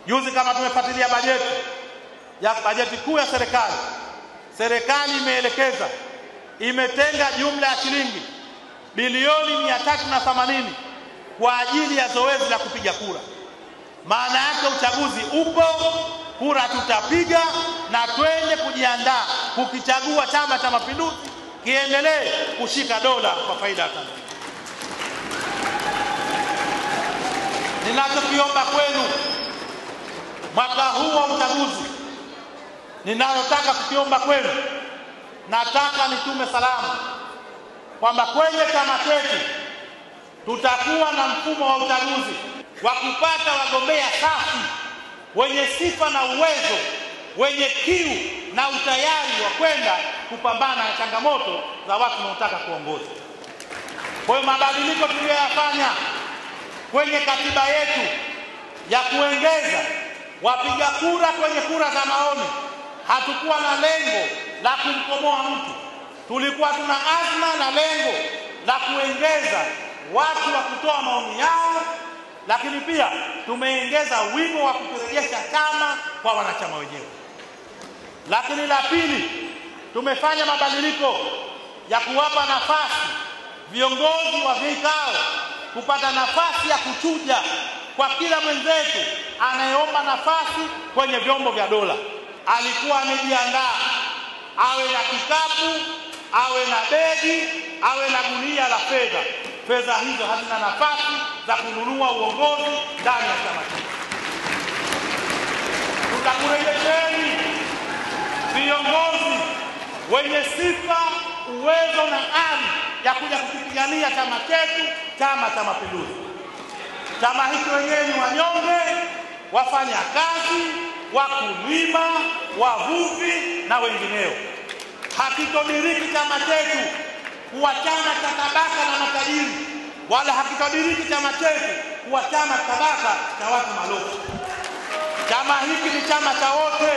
Juzi kama tumefuatilia bajeti kuu ya serikali imeelekeza, imetenga jumla ya shilingi bilioni 380 kwa ajili ya zoezi la kupiga kura. Maana yake uchaguzi upo, kura tutapiga na twende kujiandaa kukichagua Chama cha Mapinduzi kiendelee kushika dola kwa faida ya Tanzania. Ninachokiomba kwenu mwaka huu wa uchaguzi, ninalotaka kukiomba kwenu, nataka nitume salamu kwamba kwenye chama chetu tutakuwa na mfumo wa uchaguzi wa kupata wagombea safi wenye sifa na uwezo, wenye kiu na utayari wa kwenda kupambana na changamoto za watu wanaotaka kuongoza. Kwa hiyo mabadiliko tuliyoyafanya kwenye katiba yetu ya kuongeza wapiga kura kwenye kura za maoni, hatukuwa na lengo la kumkomoa mtu. Tulikuwa tuna azma na lengo la kuongeza watu wa kutoa maoni yao, lakini pia tumeongeza wimo wa kurejesha chama kwa wanachama wenyewe. Lakini la pili, tumefanya mabadiliko ya kuwapa nafasi viongozi wa vikao kupata nafasi ya kuchuja kwa kila mwenzetu anayeomba nafasi kwenye vyombo vya dola. Alikuwa amejiandaa, awe na kikapu, awe na begi, awe na gunia la fedha. Fedha hizo hazina nafasi za kununua uongozi ndani ya chama chetu. Tutakurejesheni viongozi wenye sifa, uwezo na ari ya kuja kupigania chama chetu, Chama cha Mapinduzi. Chama hiki wenyewe ni wanyonge, wafanya kazi, wakulima, wavuvi na wengineo. Hakitodiriki chama chetu kuwa chama cha tabaka na matajiri, wala hakitodiriki chama chetu kuwa chama tabaka cha watu malofu. Chama hiki ni chama cha wote.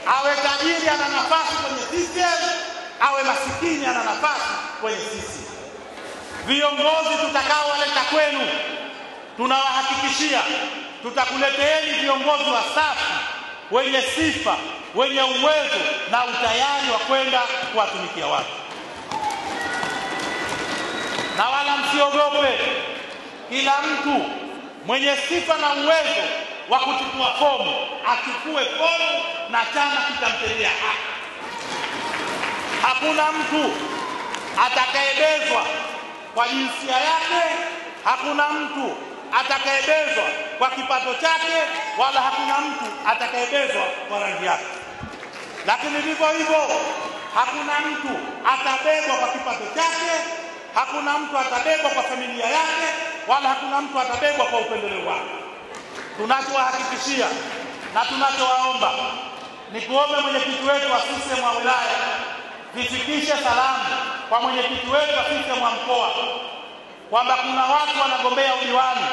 Awe tajiri ana nafasi kwenye CCM, awe masikini ana nafasi kwenye CCM. Viongozi tutakaowaleta kwenu, tunawahakikishia tutakuleteeni viongozi wasafi, wenye sifa, wenye uwezo na utayari wa kwenda kuwatumikia watu. Na wala msiogope, kila mtu mwenye sifa na uwezo wa kuchukua fomu achukue fomu na chama kitamtendea haki. Hakuna mtu atakayebezwa kwa jinsia yake, hakuna mtu atakayebezwa kwa kipato chake, wala hakuna mtu atakayebezwa kwa rangi yake. Lakini vivyo hivyo hakuna mtu atabebwa kwa kipato chake, hakuna mtu atabebwa kwa familia yake, wala hakuna mtu atabebwa kwa upendeleo wake. Tunachowahakikishia na tunachowaomba ni kuombe mwenyekiti wetu wa CCM wa wilaya vifikishe salamu kwa mwenyekiti wetu wa CCM wa mkoa kwamba kuna watu wanagombea udiwani.